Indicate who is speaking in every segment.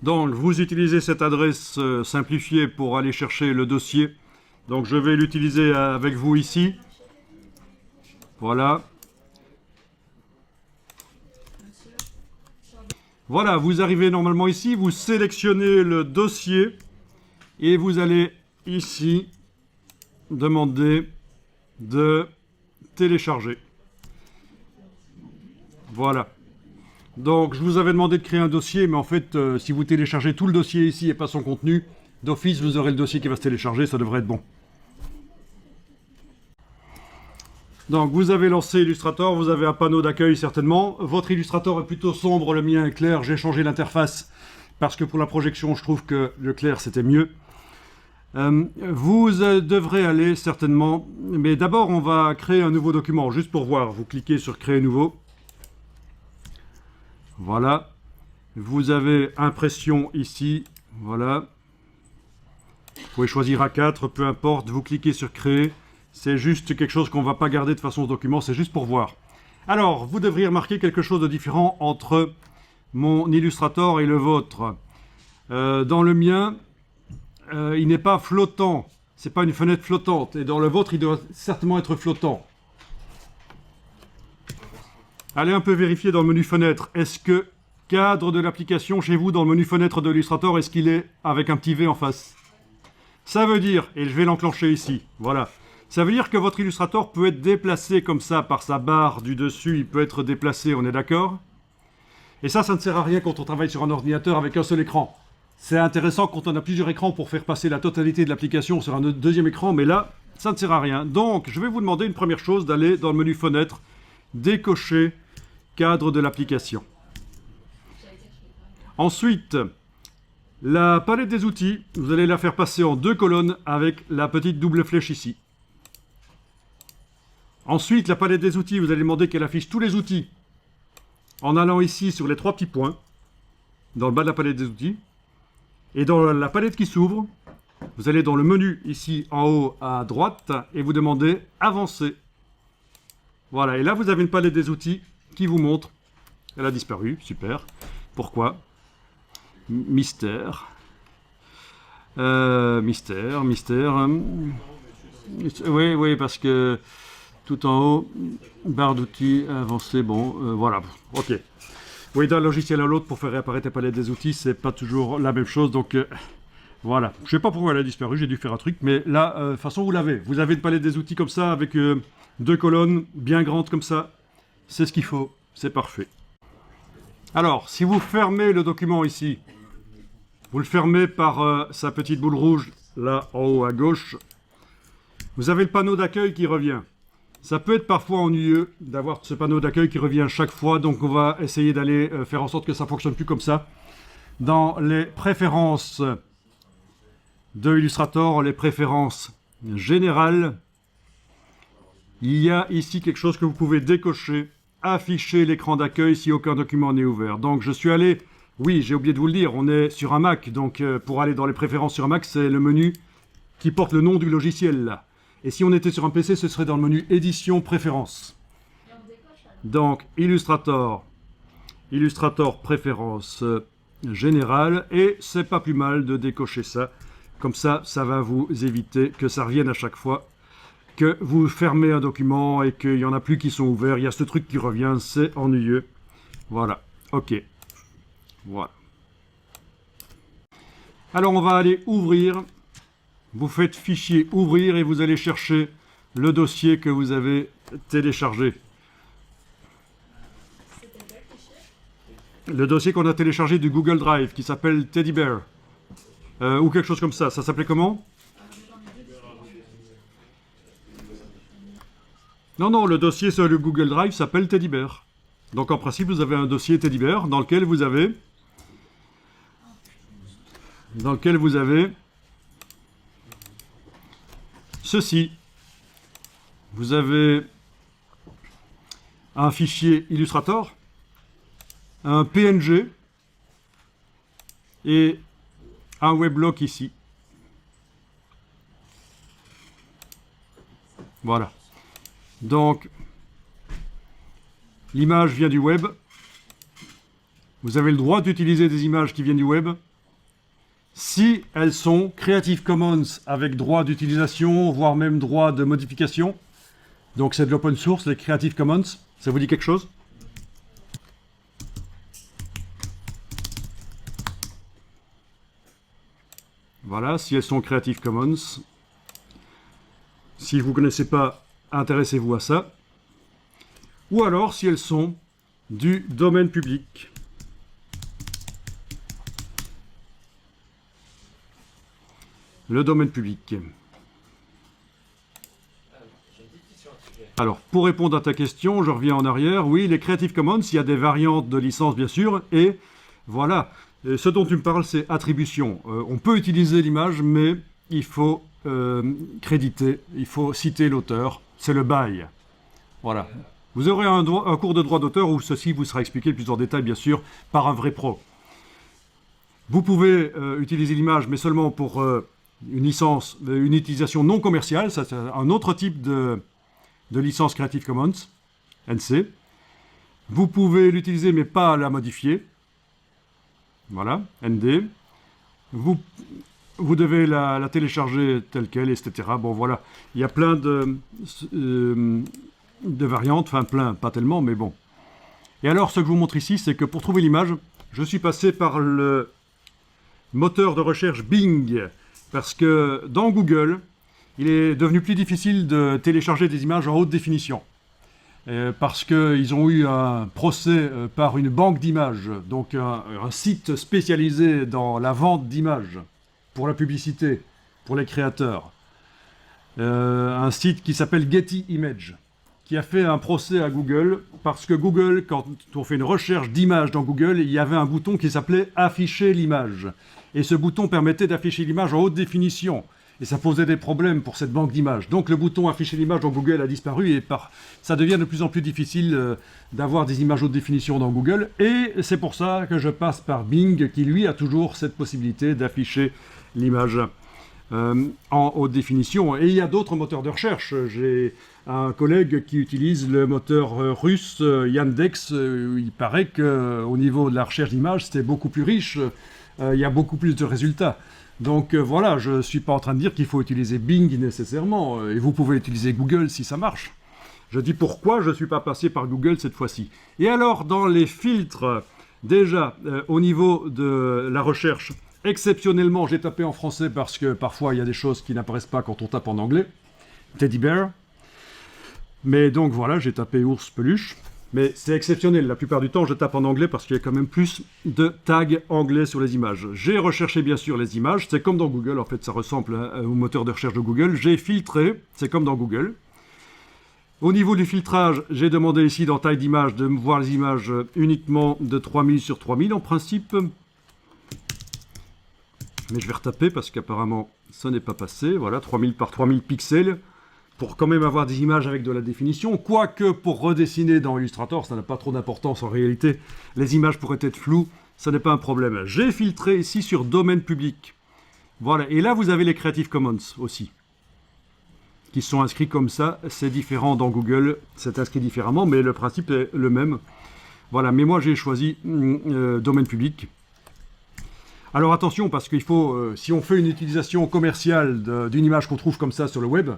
Speaker 1: Donc, vous utilisez cette adresse simplifiée pour aller chercher le dossier. Donc, je vais l'utiliser avec vous ici. Voilà. Voilà, vous arrivez normalement ici, vous sélectionnez le dossier et vous allez ici demander de télécharger. Voilà. Donc, je vous avais demandé de créer un dossier, mais en fait, si vous téléchargez tout le dossier ici et pas son contenu, d'office, vous aurez le dossier qui va se télécharger, ça devrait être bon. Donc, vous avez lancé Illustrator, vous avez un panneau d'accueil certainement. Votre Illustrator est plutôt sombre, le mien est clair. J'ai changé l'interface parce que pour la projection, je trouve que le clair, c'était mieux. Vous devrez aller certainement, mais d'abord, on va créer un nouveau document, juste pour voir. Vous cliquez sur Créer nouveau. Voilà. Vous avez impression ici. Voilà. Vous pouvez choisir A4, peu importe. Vous cliquez sur Créer. C'est juste quelque chose qu'on ne va pas garder de façon document, c'est juste pour voir. Alors, vous devriez remarquer quelque chose de différent entre mon Illustrator et le vôtre. Dans le mien, il n'est pas flottant. C'est pas une fenêtre flottante. Et dans le vôtre, il doit certainement être flottant. Allez un peu vérifier dans le menu fenêtre. Est-ce que cadre de l'application chez vous, dans le menu fenêtre de l'Illustrator, est-ce qu'il est avec un petit V en face? Ça veut dire, et je vais l'enclencher ici, voilà. Ça veut dire que votre Illustrator peut être déplacé comme ça par sa barre du dessus, il peut être déplacé, on est d'accord? Et ça ne sert à rien quand on travaille sur un ordinateur avec un seul écran. C'est intéressant quand on a plusieurs écrans pour faire passer la totalité de l'application sur un deuxième écran, mais là, ça ne sert à rien. Donc, je vais vous demander une première chose, d'aller dans le menu fenêtre, décocher cadre de l'application. Ensuite, la palette des outils, vous allez la faire passer en 2 colonnes avec la petite double flèche ici. Ensuite, la palette des outils, vous allez demander qu'elle affiche tous les outils en allant ici sur les 3 petits points, dans le bas de la palette des outils. Et dans la palette qui s'ouvre, vous allez dans le menu ici en haut à droite et vous demandez Avancer. Voilà, et là vous avez une palette des outils qui vous montre. Elle a disparu, super. Pourquoi? Mystère. Mystère. Oui, parce que tout en haut, barre d'outils, avancer, bon, voilà, ok. Oui, d'un logiciel à l'autre, pour faire réapparaître la palette des outils, c'est pas toujours la même chose, donc voilà. Je sais pas pourquoi elle a disparu, j'ai dû faire un truc, mais là, de toute façon, vous l'avez. Vous avez une palette des outils comme ça, avec 2 colonnes bien grandes comme ça. C'est ce qu'il faut, c'est parfait. Alors, si vous fermez le document ici, vous le fermez par sa petite boule rouge, là, en haut à gauche, vous avez le panneau d'accueil qui revient. Ça peut être parfois ennuyeux d'avoir ce panneau d'accueil qui revient chaque fois, donc on va essayer d'aller faire en sorte que ça ne fonctionne plus comme ça. Dans les préférences de Illustrator, les préférences générales, il y a ici quelque chose que vous pouvez décocher, afficher l'écran d'accueil si aucun document n'est ouvert. Donc je suis allé, oui j'ai oublié de vous le dire, on est sur un Mac, donc pour aller dans les préférences sur un Mac, c'est le menu qui porte le nom du logiciel là. Et si on était sur un PC, ce serait dans le menu Édition Préférences. Donc, Illustrator Préférences Générales. Et c'est pas plus mal de décocher ça. Comme ça, ça va vous éviter que ça revienne à chaque fois que vous fermez un document et qu'il n'y en a plus qui sont ouverts. Il y a ce truc qui revient, c'est ennuyeux. Voilà, ok. Voilà. Alors, on va aller ouvrir. Vous faites fichier ouvrir et vous allez chercher le dossier que vous avez téléchargé. Le dossier qu'on a téléchargé du Google Drive qui s'appelle Teddy Bear. Ou quelque chose comme ça. Ça s'appelait comment? Non, le dossier sur le Google Drive s'appelle Teddy Bear. Donc en principe, vous avez un dossier Teddy Bear dans lequel vous avez ceci. Vous avez un fichier Illustrator, un PNG et un weblog ici. Voilà. Donc, l'image vient du web. Vous avez le droit d'utiliser des images qui viennent du web. si elles sont Creative Commons avec droit d'utilisation, voire même droit de modification. Donc c'est de l'open source, les Creative Commons. Ça vous dit quelque chose? Voilà, si elles sont Creative Commons. Si vous ne connaissez pas, intéressez-vous à ça. Ou alors si elles sont du domaine public. Le domaine public. Alors, pour répondre à ta question, je reviens en arrière. Oui, les Creative Commons, il y a des variantes de licence, bien sûr. Et voilà, ce dont tu me parles, c'est attribution. On peut utiliser l'image, mais il faut créditer, il faut citer l'auteur. C'est le bail. Voilà. Vous aurez un cours de droit d'auteur où ceci vous sera expliqué plus en détail, bien sûr, par un vrai pro. Vous pouvez utiliser l'image, mais seulement pour une licence, une utilisation non commerciale. Ça, c'est un autre type de licence Creative Commons, NC. Vous pouvez l'utiliser, mais pas la modifier. Voilà, ND. Vous devez la télécharger telle qu'elle, etc. Bon, voilà. Il y a plein de variantes, enfin plein, pas tellement, mais bon. Et alors, ce que je vous montre ici, c'est que pour trouver l'image, je suis passé par le moteur de recherche Bing, parce que dans Google, il est devenu plus difficile de télécharger des images en haute définition. Parce qu'ils ont eu un procès par une banque d'images, donc un site spécialisé dans la vente d'images, pour la publicité, pour les créateurs. Un site qui s'appelle Getty Images, qui a fait un procès à Google, parce que Google, quand on fait une recherche d'images dans Google, il y avait un bouton qui s'appelait « Afficher l'image ». Et ce bouton permettait d'afficher l'image en haute définition. Et ça posait des problèmes pour cette banque d'images. Donc le bouton afficher l'image dans Google a disparu et ça devient de plus en plus difficile d'avoir des images haute définition dans Google. Et c'est pour ça que je passe par Bing qui lui a toujours cette possibilité d'afficher l'image en haute définition. Et il y a d'autres moteurs de recherche. J'ai un collègue qui utilise le moteur russe Yandex. Il paraît qu'au niveau de la recherche d'images, c'était beaucoup plus riche. Il y a beaucoup plus de résultats. Donc voilà, je ne suis pas en train de dire qu'il faut utiliser Bing nécessairement, et vous pouvez utiliser Google si ça marche. Je dis pourquoi je ne suis pas passé par Google cette fois-ci. Et alors, dans les filtres, déjà, au niveau de la recherche, exceptionnellement, j'ai tapé en français parce que parfois il y a des choses qui n'apparaissent pas quand on tape en anglais. Teddy bear. Mais donc voilà, j'ai tapé ours peluche. Mais c'est exceptionnel, la plupart du temps je tape en anglais parce qu'il y a quand même plus de tags anglais sur les images. J'ai recherché bien sûr les images, c'est comme dans Google, en fait ça ressemble au moteur de recherche de Google. J'ai filtré, c'est comme dans Google. Au niveau du filtrage, j'ai demandé ici dans taille d'image de voir les images uniquement de 3000 sur 3000 en principe. Mais je vais retaper parce qu'apparemment ça n'est pas passé. Voilà, 3000 par 3000 pixels. Pour quand même avoir des images avec de la définition, quoique pour redessiner dans Illustrator, ça n'a pas trop d'importance en réalité, les images pourraient être floues, ça n'est pas un problème. J'ai filtré ici sur domaine public. Voilà, et là vous avez les Creative Commons aussi, qui sont inscrits comme ça, c'est différent dans Google, c'est inscrit différemment, mais le principe est le même. Voilà, mais moi j'ai choisi domaine public. Alors attention, parce qu'il faut, si on fait une utilisation commerciale d'une image qu'on trouve comme ça sur le web,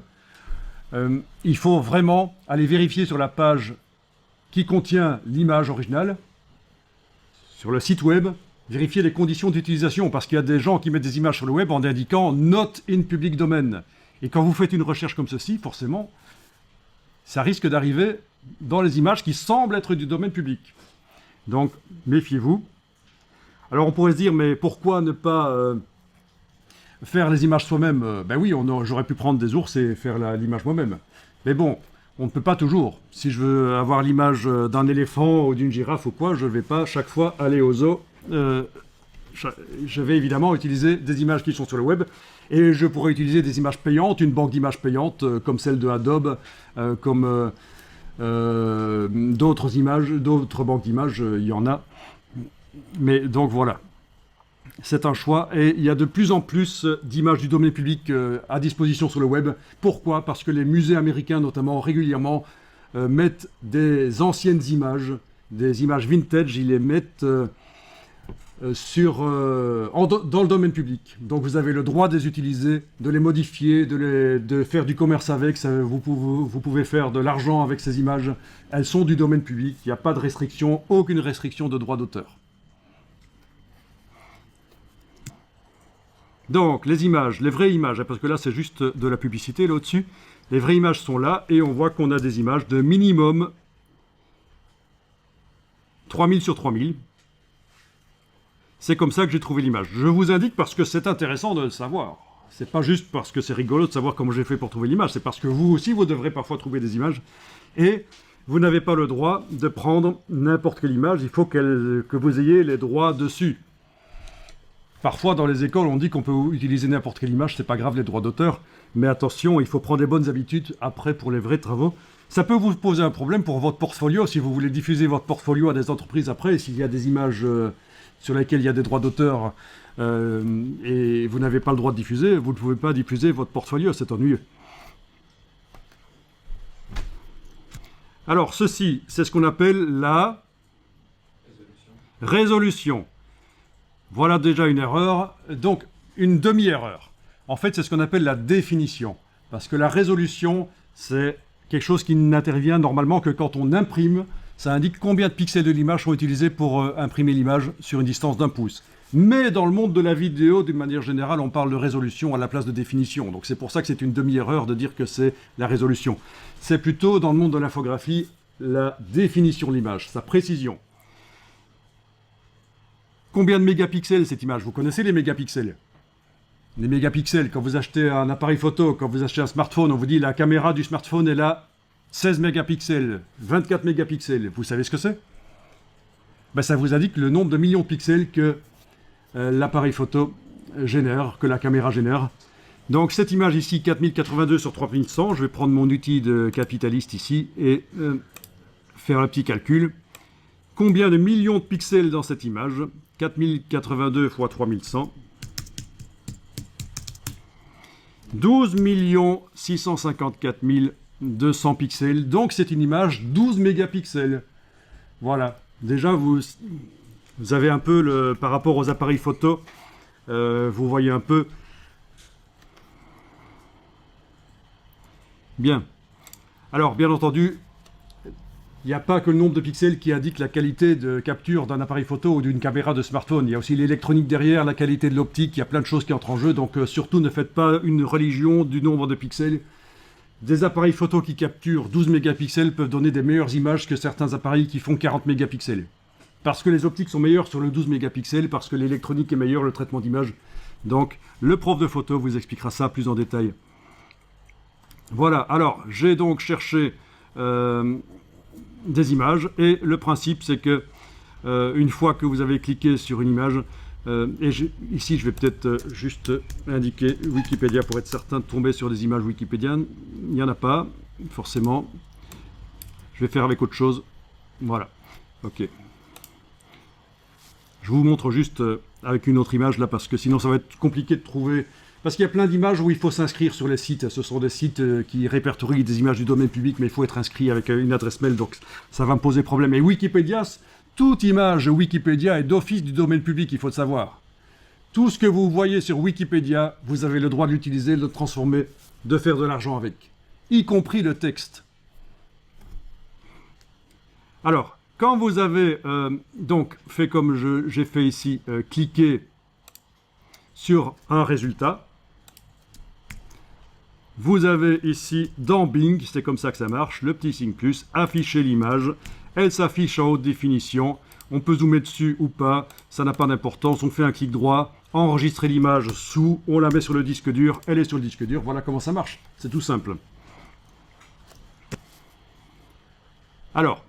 Speaker 1: il faut vraiment aller vérifier sur la page qui contient l'image originale, sur le site web, vérifier les conditions d'utilisation, parce qu'il y a des gens qui mettent des images sur le web en indiquant « Not in public domain ». Et quand vous faites une recherche comme ceci, forcément, ça risque d'arriver dans les images qui semblent être du domaine public. Donc, méfiez-vous. Alors on pourrait se dire, mais pourquoi ne pas faire les images soi-même? Ben oui, j'aurais pu prendre des ours et faire l'image moi-même. Mais bon, on ne peut pas toujours. Si je veux avoir l'image d'un éléphant ou d'une girafe ou quoi, je ne vais pas chaque fois aller au zoo. Je vais évidemment utiliser des images qui sont sur le web. Et je pourrais utiliser des images payantes, une banque d'images payantes, comme celle de Adobe, comme d'autres banques d'images, il y en a. Mais donc voilà. C'est un choix et il y a de plus en plus d'images du domaine public à disposition sur le web. Pourquoi? Parce que les musées américains notamment régulièrement mettent des anciennes images, des images vintage, ils les mettent dans le domaine public. Donc vous avez le droit de les utiliser, de les modifier, de faire du commerce avec. Vous pouvez faire de l'argent avec ces images. Elles sont du domaine public. Il n'y a pas de restriction, aucune restriction de droit d'auteur. Donc les images, les vraies images, parce que là c'est juste de la publicité là au-dessus. Les vraies images sont là et on voit qu'on a des images de minimum 3000 sur 3000. C'est comme ça que j'ai trouvé l'image. Je vous indique parce que c'est intéressant de le savoir. C'est pas juste parce que c'est rigolo de savoir comment j'ai fait pour trouver l'image, c'est parce que vous aussi, vous devrez parfois trouver des images. Et vous n'avez pas le droit de prendre n'importe quelle image, il faut que vous ayez les droits dessus. Parfois, dans les écoles, on dit qu'on peut utiliser n'importe quelle image, c'est pas grave les droits d'auteur, mais attention, il faut prendre les bonnes habitudes après pour les vrais travaux. Ça peut vous poser un problème pour votre portfolio, si vous voulez diffuser votre portfolio à des entreprises après, et s'il y a des images sur lesquelles il y a des droits d'auteur et vous n'avez pas le droit de diffuser, vous ne pouvez pas diffuser votre portfolio, c'est ennuyeux. Alors, ceci, c'est ce qu'on appelle la résolution. Voilà déjà une erreur, donc une demi-erreur. En fait, c'est ce qu'on appelle la définition. Parce que la résolution, c'est quelque chose qui n'intervient normalement que quand on imprime. Ça indique combien de pixels de l'image sont utilisés pour imprimer l'image sur une distance d'1 pouce. Mais dans le monde de la vidéo, d'une manière générale, on parle de résolution à la place de définition. Donc c'est pour ça que c'est une demi-erreur de dire que c'est la résolution. C'est plutôt, dans le monde de l'infographie, la définition de l'image, sa précision. Combien de mégapixels cette image? Vous connaissez les mégapixels? Les mégapixels, quand vous achetez un appareil photo, quand vous achetez un smartphone, on vous dit la caméra du smartphone est là 16 mégapixels, 24 mégapixels. Vous savez ce que c'est? Ben, ça vous indique le nombre de millions de pixels que l'appareil photo génère, que la caméra génère. Donc cette image ici, 4082 sur 3100, je vais prendre mon outil de capitaliste ici et faire un petit calcul. Combien de millions de pixels dans cette image? 4082 x 3100. 12 654 200 pixels. Donc c'est une image 12 mégapixels. Voilà. Déjà, vous avez un peu, par rapport aux appareils photo, vous voyez un peu. Bien. Alors, bien entendu, il n'y a pas que le nombre de pixels qui indique la qualité de capture d'un appareil photo ou d'une caméra de smartphone. Il y a aussi l'électronique derrière, la qualité de l'optique, il y a plein de choses qui entrent en jeu. Donc surtout, ne faites pas une religion du nombre de pixels. Des appareils photo qui capturent 12 mégapixels peuvent donner des meilleures images que certains appareils qui font 40 mégapixels. Parce que les optiques sont meilleures sur le 12 mégapixels, parce que l'électronique est meilleure, le traitement d'image. Donc, le prof de photo vous expliquera ça plus en détail. Voilà, alors, j'ai donc cherché des images, et le principe, c'est que une fois que vous avez cliqué sur une image, ici je vais peut-être juste indiquer Wikipédia pour être certain de tomber sur des images wikipédiennes. Il n'y en a pas, forcément. Je vais faire avec autre chose. Voilà, ok. Je vous montre juste avec une autre image là, parce que sinon ça va être compliqué de trouver. Parce qu'il y a plein d'images où il faut s'inscrire sur les sites. Ce sont des sites qui répertorient des images du domaine public, mais il faut être inscrit avec une adresse mail, donc ça va me poser problème. Et Wikipédia, toute image Wikipédia est d'office du domaine public, il faut le savoir. Tout ce que vous voyez sur Wikipédia, vous avez le droit de l'utiliser, de le transformer, de faire de l'argent avec. Y compris le texte. Alors, quand vous avez donc fait comme j'ai fait ici, cliquer sur un résultat, vous avez ici dans Bing, c'est comme ça que ça marche, le petit signe plus, afficher l'image, elle s'affiche en haute définition, on peut zoomer dessus ou pas, ça n'a pas d'importance, on fait un clic droit, enregistrer l'image sous, on la met sur le disque dur, elle est sur le disque dur, voilà comment ça marche, c'est tout simple. Alors,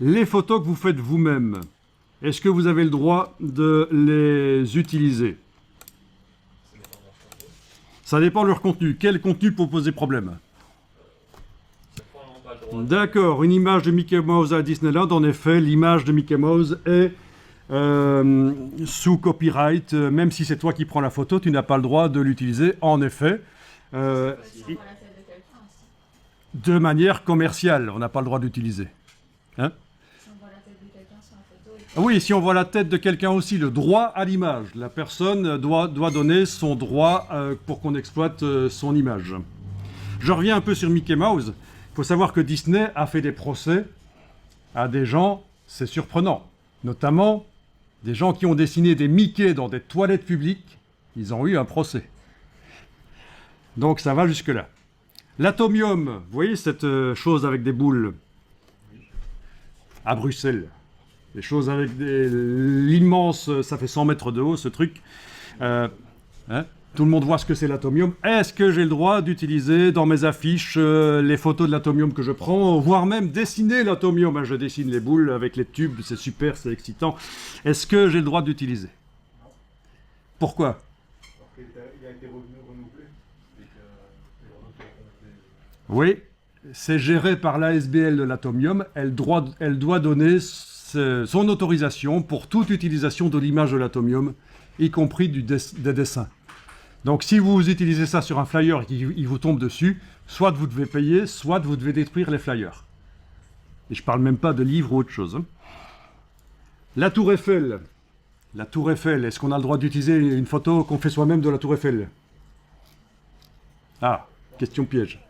Speaker 1: les photos que vous faites vous-même, est-ce que vous avez le droit de les utiliser? Ça dépend de leur contenu. Quel contenu peut poser problème? D'accord, une image de Mickey Mouse à Disneyland, en effet, l'image de Mickey Mouse est sous copyright. Même si c'est toi qui prends la photo, tu n'as pas le droit de l'utiliser, en effet. De manière commerciale, on n'a pas le droit d'utiliser. Hein? Ah oui, si on voit la tête de quelqu'un aussi, le droit à l'image. La personne doit donner son droit pour qu'on exploite son image. Je reviens un peu sur Mickey Mouse. Il faut savoir que Disney a fait des procès à des gens, c'est surprenant. Notamment des gens qui ont dessiné des Mickey dans des toilettes publiques. Ils ont eu un procès. Donc ça va jusque-là. L'atomium, vous voyez cette chose avec des boules à Bruxelles. Des choses avec l'immense, ça fait 100 mètres de haut ce truc. Tout le monde voit ce que c'est l'atomium. Est-ce que j'ai le droit d'utiliser dans mes affiches les photos de l'atomium que je prends, voire même dessiner l'atomium? Je dessine les boules avec les tubes, c'est super, c'est excitant. Est-ce que j'ai le droit d'utiliser? Pourquoi?
Speaker 2: Il a été renouvelé.
Speaker 1: Oui, c'est géré par l'ASBL de l'atomium. Elle doit donner son autorisation pour toute utilisation de l'image de l'atomium, y compris des dessins. Donc si vous utilisez ça sur un flyer et qu'il vous tombe dessus, soit vous devez payer, soit vous devez détruire les flyers. Et je ne parle même pas de livres ou autre chose. Hein. La Tour Eiffel. La Tour Eiffel, est-ce qu'on a le droit d'utiliser une photo qu'on fait soi-même de la Tour Eiffel? Ah, question piège.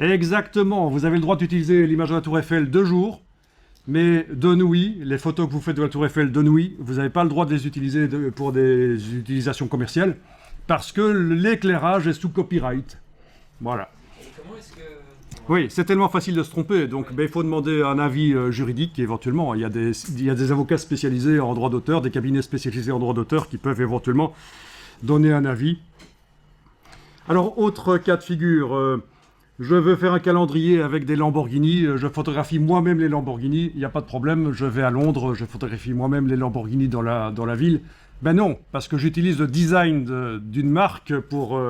Speaker 1: Exactement, vous avez le droit d'utiliser l'image de la Tour Eiffel de jour, mais de nuit, les photos que vous faites de la Tour Eiffel de nuit, vous n'avez pas le droit de les utiliser pour des utilisations commerciales, parce que l'éclairage est sous copyright. Voilà.
Speaker 3: Et comment est-ce que...
Speaker 1: Oui, c'est tellement facile de se tromper, donc il faut demander un avis juridique éventuellement. Il y a des avocats spécialisés en droit d'auteur, des cabinets spécialisés en droit d'auteur qui peuvent éventuellement donner un avis. Alors, autre cas de figure, je veux faire un calendrier avec des Lamborghini, je photographie moi-même les Lamborghini, il n'y a pas de problème, je vais à Londres, je photographie moi-même les Lamborghini dans la ville. Ben non, parce que j'utilise le design d'une marque pour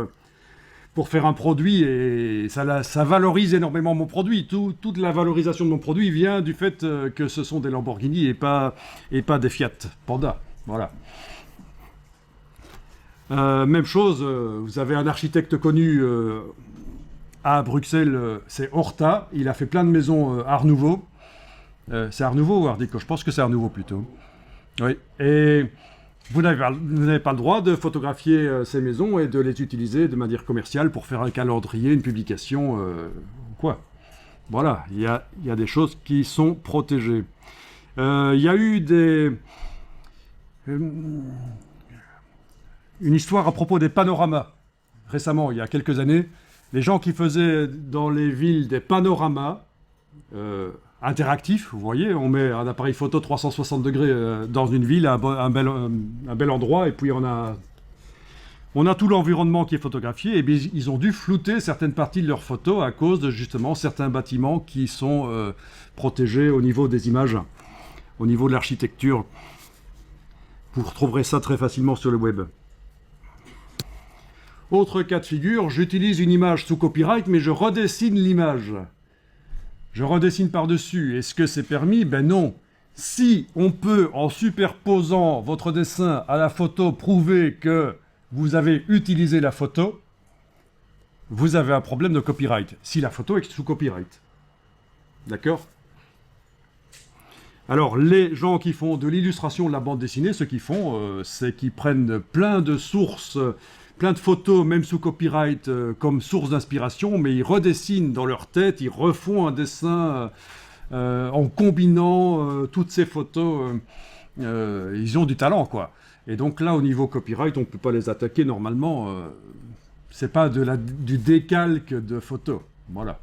Speaker 1: faire un produit et ça valorise énormément mon produit. Toute la valorisation de mon produit vient du fait que ce sont des Lamborghini et pas des Fiat Panda. Voilà. Même chose, vous avez un architecte connu à Bruxelles, c'est Horta. Il a fait plein de maisons Art Nouveau. C'est Art Nouveau ou Art Déco? Je pense que c'est Art Nouveau plutôt. Oui. Et vous n'avez pas le droit de photographier ces maisons et de les utiliser de manière commerciale pour faire un calendrier, une publication, quoi. Voilà, il y a des choses qui sont protégées. Il y a eu une histoire à propos des panoramas. Récemment, il y a quelques années, les gens qui faisaient dans les villes des panoramas interactifs, vous voyez, on met un appareil photo 360 degrés dans une ville, un bel endroit, et puis on a tout l'environnement qui est photographié, et bien ils ont dû flouter certaines parties de leurs photos à cause de justement certains bâtiments qui sont protégés au niveau des images, au niveau de l'architecture. Vous retrouverez ça très facilement sur le web. Autre cas de figure, j'utilise une image sous copyright, mais je redessine l'image. Je redessine par-dessus. Est-ce que c'est permis? Ben non. Si on peut, en superposant votre dessin à la photo, prouver que vous avez utilisé la photo, vous avez un problème de copyright. Si la photo est sous copyright. D'accord? Alors, les gens qui font de l'illustration de la bande dessinée, ce qu'ils font, c'est qu'ils prennent plein de sources, plein de photos, même sous copyright, comme source d'inspiration, mais ils redessinent dans leur tête, ils refont un dessin en combinant toutes ces photos. Ils ont du talent, quoi. Et donc là, au niveau copyright, on ne peut pas les attaquer normalement. C'est pas du décalque de photos. Voilà.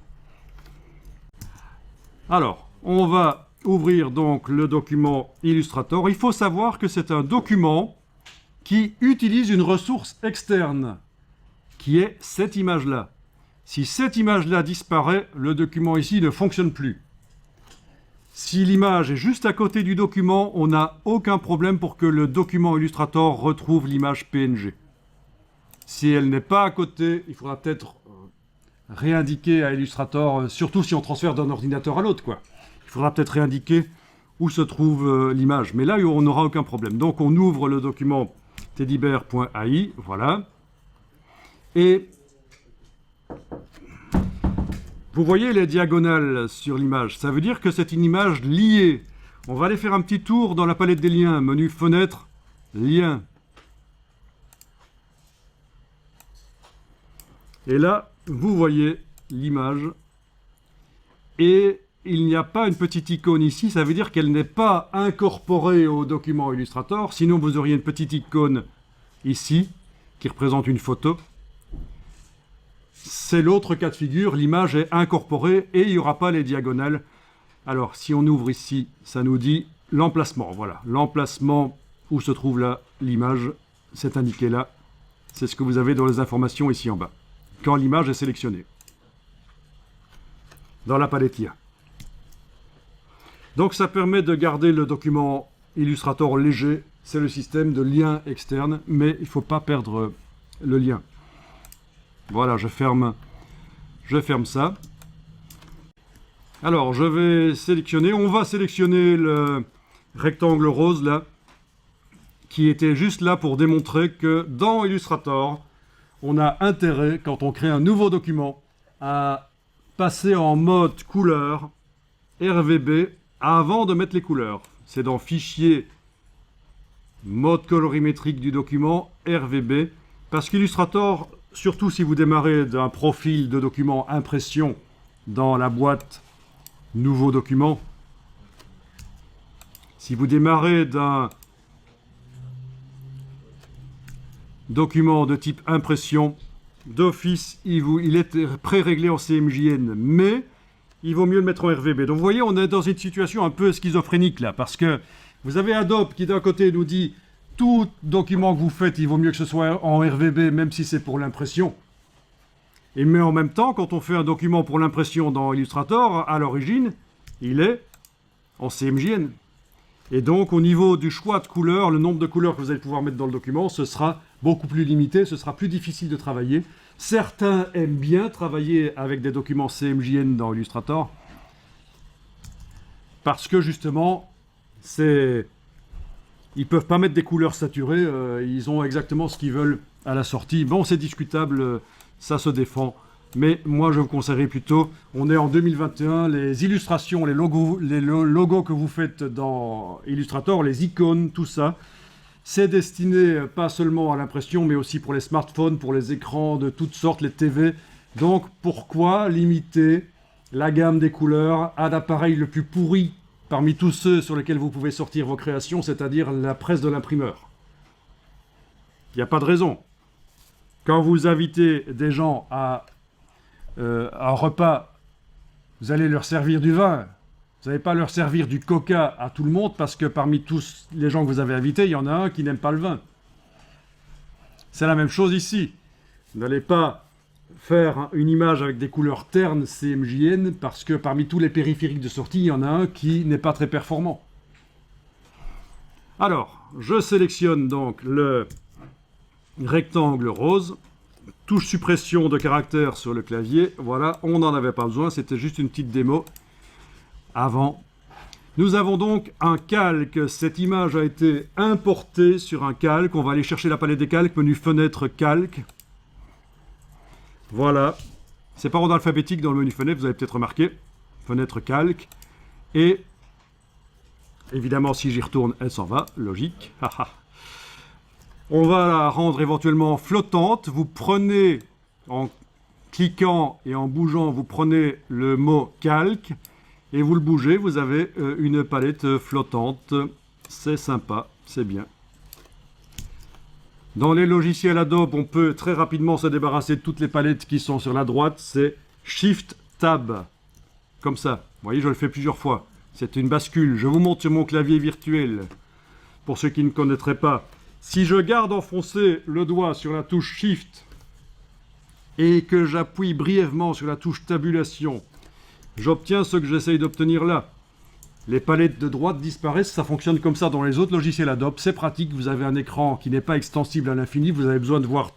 Speaker 1: Alors, on va ouvrir donc le document Illustrator. Il faut savoir que c'est un document qui utilise une ressource externe, qui est cette image-là. Si cette image-là disparaît, le document ici ne fonctionne plus. Si l'image est juste à côté du document, on n'a aucun problème pour que le document Illustrator retrouve l'image PNG. Si elle n'est pas à côté, il faudra peut-être réindiquer à Illustrator, surtout si on transfère d'un ordinateur à l'autre, quoi. Il faudra peut-être réindiquer où se trouve l'image. Mais là, on n'aura aucun problème. Donc, on ouvre le document teddybear.ai, voilà. Et vous voyez les diagonales sur l'image. Ça veut dire que c'est une image liée. On va aller faire un petit tour dans la palette des liens. Menu fenêtre, liens. Et là, vous voyez l'image. Et il n'y a pas une petite icône ici. Ça veut dire qu'elle n'est pas incorporée au document Illustrator. Sinon, vous auriez une petite icône ici qui représente une photo. C'est l'autre cas de figure. L'image est incorporée et il n'y aura pas les diagonales. Alors, si on ouvre ici, ça nous dit l'emplacement. Voilà, l'emplacement où se trouve l'image, c'est indiqué là. C'est ce que vous avez dans les informations ici en bas, quand l'image est sélectionnée, dans la palette IA. Donc, ça permet de garder le document Illustrator léger. C'est le système de lien externe, mais il ne faut pas perdre le lien. Voilà, je ferme ça. Alors, je vais sélectionner. On va sélectionner le rectangle rose, là, qui était juste là pour démontrer que dans Illustrator, on a intérêt, quand on crée un nouveau document, à passer en mode couleur RVB avant de mettre les couleurs. C'est dans Fichier, mode colorimétrique du document, RVB. Parce qu'Illustrator, surtout si vous démarrez d'un profil de document impression dans la boîte Nouveau document. Si vous démarrez d'un document de type impression, d'office, il est pré-réglé en CMJN, mais il vaut mieux le mettre en RVB. Donc vous voyez, on est dans une situation un peu schizophrénique là, parce que vous avez Adobe qui d'un côté nous dit tout document que vous faites, il vaut mieux que ce soit en RVB, même si c'est pour l'impression. Mais en même temps, quand on fait un document pour l'impression dans Illustrator, à l'origine, il est en CMJN. Et donc, au niveau du choix de couleurs, le nombre de couleurs que vous allez pouvoir mettre dans le document, ce sera beaucoup plus limité, ce sera plus difficile de travailler. Certains aiment bien travailler avec des documents CMJN dans Illustrator, parce que justement, ils ne peuvent pas mettre des couleurs saturées, ils ont exactement ce qu'ils veulent à la sortie. Bon, c'est discutable. Ça se défend, mais moi je vous conseillerais plutôt, on est en 2021, les illustrations, les logos que vous faites dans Illustrator, les icônes, tout ça, c'est destiné pas seulement à l'impression, mais aussi pour les smartphones, pour les écrans de toutes sortes, les TV. Donc pourquoi limiter la gamme des couleurs à l'appareil le plus pourri parmi tous ceux sur lesquels vous pouvez sortir vos créations, c'est-à-dire la presse de l'imprimeur? Il n'y a pas de raison. Quand vous invitez des gens à un repas, vous allez leur servir du vin. Vous n'allez pas leur servir du coca à tout le monde parce que parmi tous les gens que vous avez invités, il y en a un qui n'aime pas le vin. C'est la même chose ici. Vous n'allez pas faire une image avec des couleurs ternes CMJN parce que parmi tous les périphériques de sortie, il y en a un qui n'est pas très performant. Alors, je sélectionne donc le rectangle rose, touche suppression de caractères sur le clavier, voilà, on n'en avait pas besoin, c'était juste une petite démo avant. Nous avons donc un calque, cette image a été importée sur un calque, on va aller chercher la palette des calques, menu fenêtre calque, voilà, c'est par ordre alphabétique dans le menu fenêtre, vous avez peut-être remarqué, fenêtre calque, et évidemment si j'y retourne, elle s'en va, logique, haha. On va la rendre éventuellement flottante. Vous prenez, en cliquant et en bougeant, vous prenez le mot calque et vous le bougez. Vous avez une palette flottante. C'est sympa, c'est bien. Dans les logiciels Adobe, on peut très rapidement se débarrasser de toutes les palettes qui sont sur la droite. C'est Shift Tab. Comme ça. Vous voyez, je le fais plusieurs fois. C'est une bascule. Je vous montre sur mon clavier virtuel. Pour ceux qui ne connaîtraient pas. Si je garde enfoncé le doigt sur la touche Shift et que j'appuie brièvement sur la touche Tabulation, j'obtiens ce que j'essaye d'obtenir là. Les palettes de droite disparaissent, ça fonctionne comme ça dans les autres logiciels Adobe, c'est pratique, vous avez un écran qui n'est pas extensible à l'infini, vous avez besoin de voir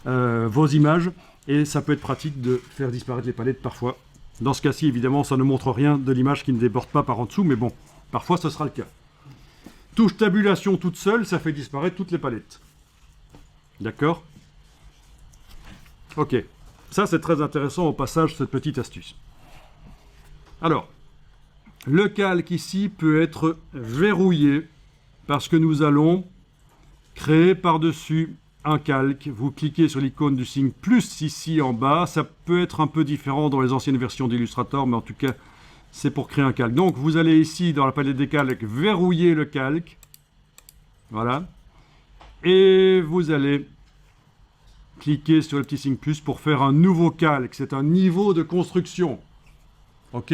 Speaker 1: vos images, et ça peut être pratique de faire disparaître les palettes parfois. Dans ce cas-ci, évidemment, ça ne montre rien de l'image qui ne déborde pas par en dessous, mais bon, parfois ce sera le cas. Touche tabulation toute seule, ça fait disparaître toutes les palettes. D'accord? Ok. Ça, c'est très intéressant au passage, cette petite astuce. Alors, le calque ici peut être verrouillé parce que nous allons créer par-dessus un calque. Vous cliquez sur l'icône du signe plus ici en bas. Ça peut être un peu différent dans les anciennes versions d'Illustrator, mais en tout cas, c'est pour créer un calque. Donc, vous allez ici, dans la palette des calques, verrouiller le calque. Voilà. Et vous allez cliquer sur le petit signe plus pour faire un nouveau calque. C'est un niveau de construction. OK?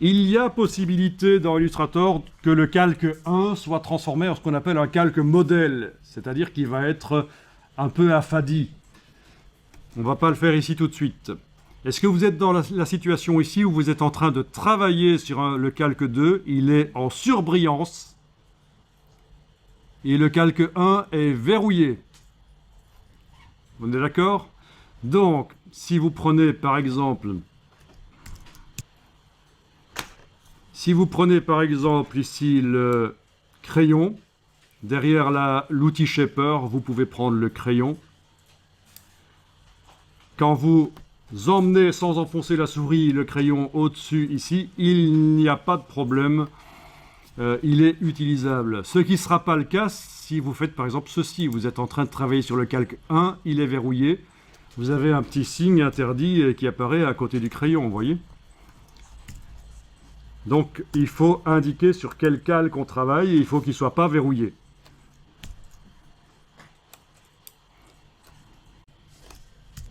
Speaker 1: Il y a possibilité dans Illustrator que le calque 1 soit transformé en ce qu'on appelle un calque modèle, c'est-à-dire qu'il va être un peu affadi. On ne va pas le faire ici tout de suite. Est-ce que vous êtes dans la situation ici où vous êtes en train de travailler sur le calque 2? Il est en surbrillance et le calque 1 est verrouillé. On est d'accord? Donc, si vous prenez par exemple... Si vous prenez par exemple ici le crayon, derrière l'outil Shaper, vous pouvez prendre le crayon. Quand vous emmenez sans enfoncer la souris le crayon au-dessus ici, il n'y a pas de problème, il est utilisable. Ce qui ne sera pas le cas si vous faites par exemple ceci, vous êtes en train de travailler sur le calque 1, il est verrouillé, vous avez un petit signe interdit qui apparaît à côté du crayon, vous voyez ? Donc, il faut indiquer sur quel calque on travaille et il faut qu'il ne soit pas verrouillé.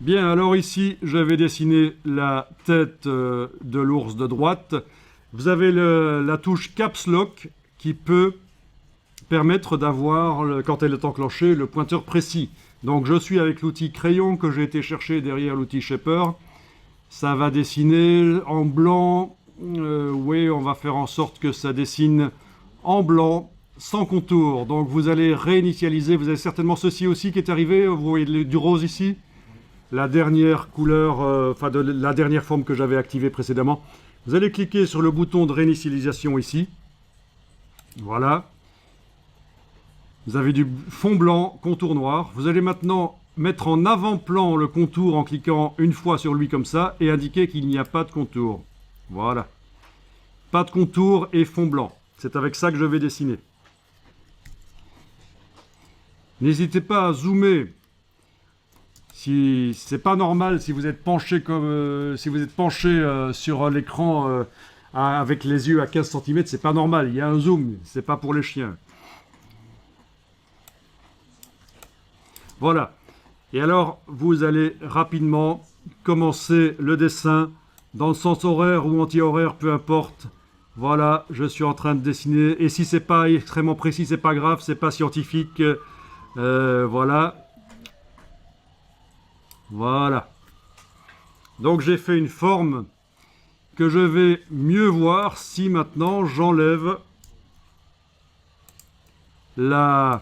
Speaker 1: Bien, alors ici, je vais dessiner la tête de l'ours de droite. Vous avez la touche Caps Lock qui peut permettre d'avoir, quand elle est enclenchée, le pointeur précis. Donc, je suis avec l'outil crayon que j'ai été chercher derrière l'outil Shaper. Ça va dessiner en blanc. Oui, on va faire en sorte que ça dessine en blanc, sans contour. Donc vous allez réinitialiser. Vous avez certainement ceci aussi qui est arrivé. Vous voyez du rose ici. La dernière couleur, la dernière forme que j'avais activée précédemment. Vous allez cliquer sur le bouton de réinitialisation ici. Voilà. Vous avez du fond blanc, contour noir. Vous allez maintenant mettre en avant-plan le contour en cliquant une fois sur lui comme ça et indiquer qu'il n'y a pas de contour. Voilà. Pas de contour et fond blanc. C'est avec ça que je vais dessiner. N'hésitez pas à zoomer. Si c'est pas normal si vous êtes penché comme sur l'écran avec les yeux à 15 cm, c'est pas normal. Il y a un zoom. C'est pas pour les chiens. Voilà. Et alors, vous allez rapidement commencer le dessin. Dans le sens horaire ou anti-horaire, peu importe. Voilà, je suis en train de dessiner. Et si c'est pas extrêmement précis, c'est pas grave, c'est pas scientifique. Voilà. Voilà. Donc j'ai fait une forme que je vais mieux voir si maintenant j'enlève l'œil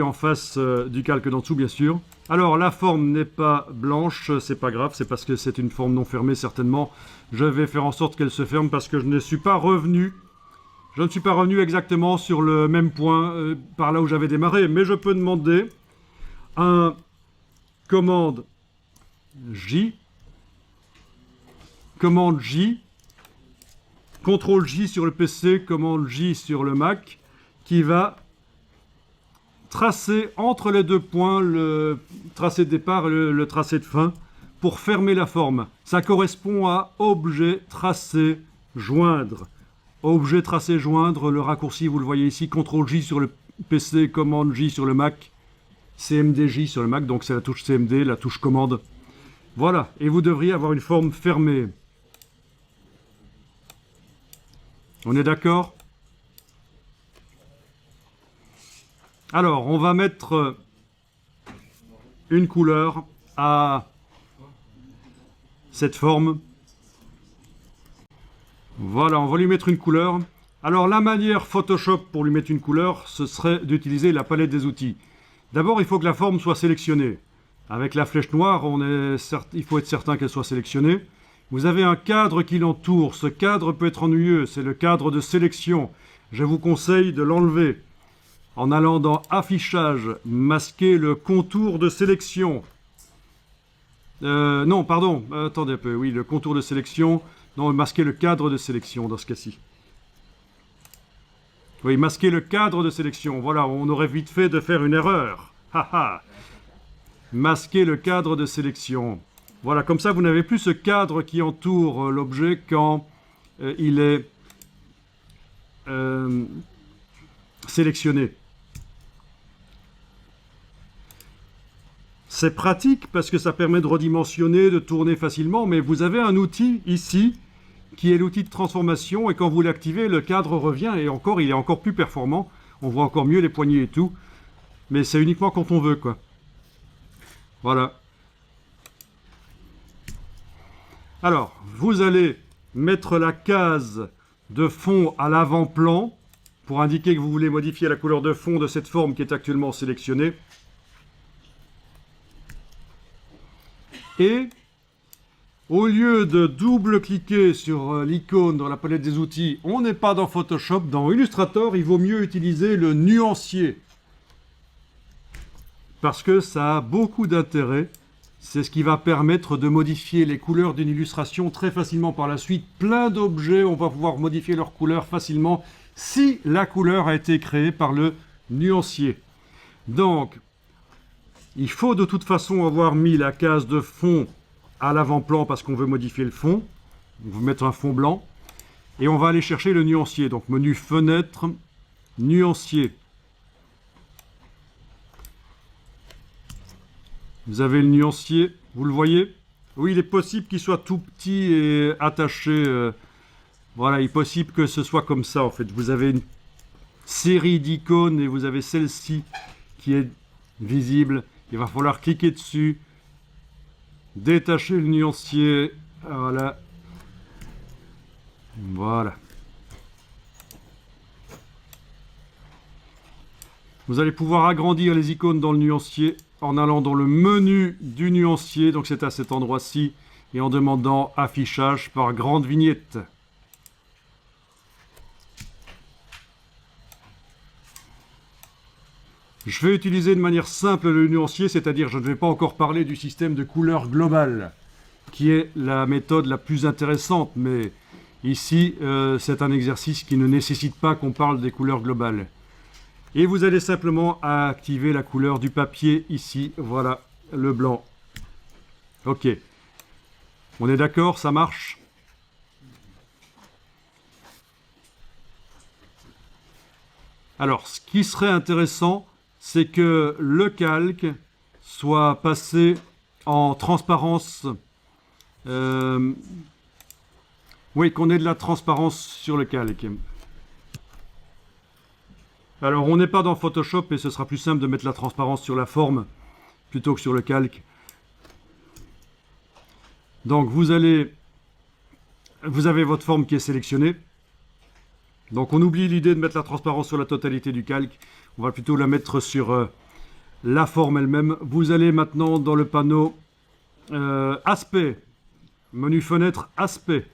Speaker 1: en face du calque d'en dessous, bien sûr. Alors, la forme n'est pas blanche, c'est pas grave, c'est parce que c'est une forme non fermée, certainement. Je vais faire en sorte qu'elle se ferme parce que je ne suis pas revenu. Je ne suis pas revenu exactement sur le même point par là où j'avais démarré, mais je peux demander un commande J, commande J, CTRL J sur le PC, commande J sur le Mac, qui va tracer entre les deux points le tracé de départ et le tracé de fin pour fermer la forme. Ça correspond à objet tracé joindre. Objet tracé joindre, le raccourci vous le voyez ici, CTRL J sur le PC, commande J sur le Mac, CMDJ sur le Mac, donc c'est la touche CMD, la touche commande. Voilà, et vous devriez avoir une forme fermée. On est d'accord ? Alors, on va mettre une couleur à cette forme. Voilà, on va lui mettre une couleur. Alors, la manière Photoshop pour lui mettre une couleur, ce serait d'utiliser la palette des outils. D'abord, il faut que la forme soit sélectionnée. Avec la flèche noire, il faut être certain qu'elle soit sélectionnée. Vous avez un cadre qui l'entoure. Ce cadre peut être ennuyeux, c'est le cadre de sélection. Je vous conseille de l'enlever. En allant dans Affichage, masquer le contour de sélection. Non, pardon, attendez un peu, oui, le contour de sélection. Non, masquer le cadre de sélection dans ce cas-ci. Oui, masquer le cadre de sélection. Voilà, on aurait vite fait de faire une erreur. Haha. Masquer le cadre de sélection. Voilà, comme ça, vous n'avez plus ce cadre qui entoure l'objet quand il est sélectionné. C'est pratique parce que ça permet de redimensionner, de tourner facilement, mais vous avez un outil ici qui est l'outil de transformation et quand vous l'activez, le cadre revient et encore, il est encore plus performant. On voit encore mieux les poignées et tout, mais c'est uniquement quand on veut, quoi. Voilà. Alors, vous allez mettre la case de fond à l'avant-plan pour indiquer que vous voulez modifier la couleur de fond de cette forme qui est actuellement sélectionnée. Et au lieu de double-cliquer sur l'icône dans la palette des outils, on n'est pas dans Photoshop, dans Illustrator, il vaut mieux utiliser le nuancier. Parce que ça a beaucoup d'intérêt. C'est ce qui va permettre de modifier les couleurs d'une illustration très facilement par la suite. Plein d'objets, on va pouvoir modifier leurs couleurs facilement si la couleur a été créée par le nuancier. Donc, il faut de toute façon avoir mis la case de fond à l'avant-plan parce qu'on veut modifier le fond. On va mettre un fond blanc. Et on va aller chercher le nuancier. Donc, menu fenêtre, nuancier. Vous avez le nuancier, vous le voyez? Oui, il est possible qu'il soit tout petit et attaché. Voilà, il est possible que ce soit comme ça en fait. Vous avez une série d'icônes et vous avez celle-ci qui est visible. Il va falloir cliquer dessus, détacher le nuancier. Voilà. Voilà. Vous allez pouvoir agrandir les icônes dans le nuancier en allant dans le menu du nuancier, donc c'est à cet endroit-ci, et en demandant affichage par grande vignette. Je vais utiliser de manière simple le nuancier, c'est-à-dire je ne vais pas encore parler du système de couleur globale, qui est la méthode la plus intéressante, mais ici c'est un exercice qui ne nécessite pas qu'on parle des couleurs globales. Et vous allez simplement activer la couleur du papier ici, voilà, le blanc. Ok. On est d'accord, ça marche? Alors, ce qui serait intéressant, c'est que le calque soit passé en transparence. Oui, qu'on ait de la transparence sur le calque. Alors, on n'est pas dans Photoshop et ce sera plus simple de mettre la transparence sur la forme plutôt que sur le calque. Donc, vous avez votre forme qui est sélectionnée. Donc, on oublie l'idée de mettre la transparence sur la totalité du calque. On va plutôt la mettre sur la forme elle-même. Vous allez maintenant dans le panneau Aspect, menu fenêtre Aspect.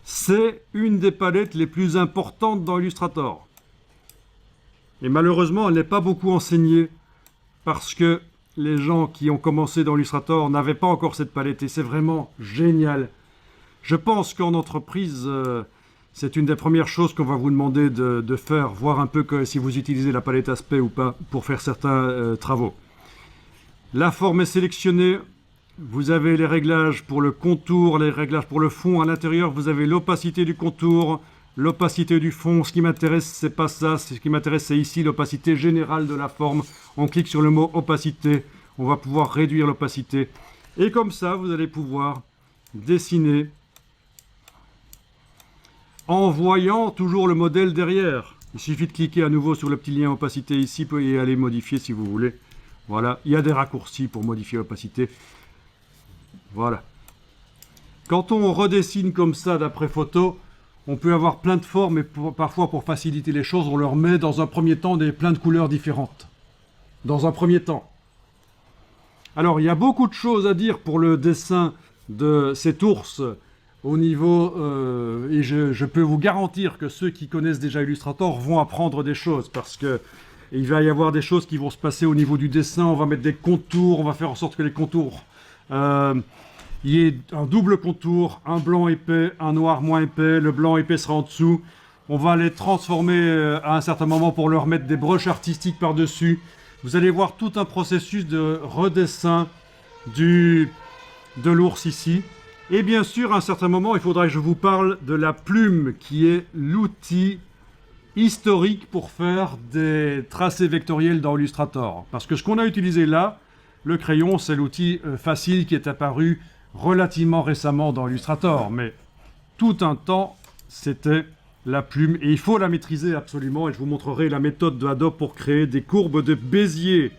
Speaker 1: C'est une des palettes les plus importantes dans Illustrator. Et malheureusement, elle n'est pas beaucoup enseignée parce que les gens qui ont commencé dans Illustrator n'avaient pas encore cette palette et c'est vraiment génial. Je pense qu'en entreprise, c'est une des premières choses qu'on va vous demander de faire, voir un peu si vous utilisez la palette aspect ou pas pour faire certains travaux. La forme est sélectionnée. Vous avez les réglages pour le contour, les réglages pour le fond. À l'intérieur, vous avez l'opacité du contour, l'opacité du fond. Ce qui m'intéresse, c'est pas ça. Ce qui m'intéresse, c'est ici l'opacité générale de la forme. On clique sur le mot opacité. On va pouvoir réduire l'opacité. Et comme ça, vous allez pouvoir dessiner en voyant toujours le modèle derrière. Il suffit de cliquer à nouveau sur le petit lien opacité ici et aller modifier si vous voulez. Voilà, il y a des raccourcis pour modifier l'opacité. Voilà. Quand on redessine comme ça d'après photo, on peut avoir plein de formes et parfois pour faciliter les choses, on leur met dans un premier temps plein de couleurs différentes. Dans un premier temps. Alors, il y a beaucoup de choses à dire pour le dessin de cet ours au niveau... et je peux vous garantir que ceux qui connaissent déjà Illustrator vont apprendre des choses parce que Et il va y avoir des choses qui vont se passer au niveau du dessin. On va mettre des contours, on va faire en sorte que les contours, il y ait un double contour, un blanc épais, un noir moins épais. Le blanc épais sera en dessous. On va les transformer à un certain moment pour leur mettre des brushes artistiques par-dessus. Vous allez voir tout un processus de redessin de l'ours ici. Et bien sûr, à un certain moment, il faudra que je vous parle de la plume, qui est l'outil historique pour faire des tracés vectoriels dans Illustrator. Parce que ce qu'on a utilisé là, le crayon, c'est l'outil facile qui est apparu relativement récemment dans Illustrator. Mais tout un temps, c'était la plume. Et il faut la maîtriser absolument. Et je vous montrerai la méthode de Adobe pour créer des courbes de Bézier.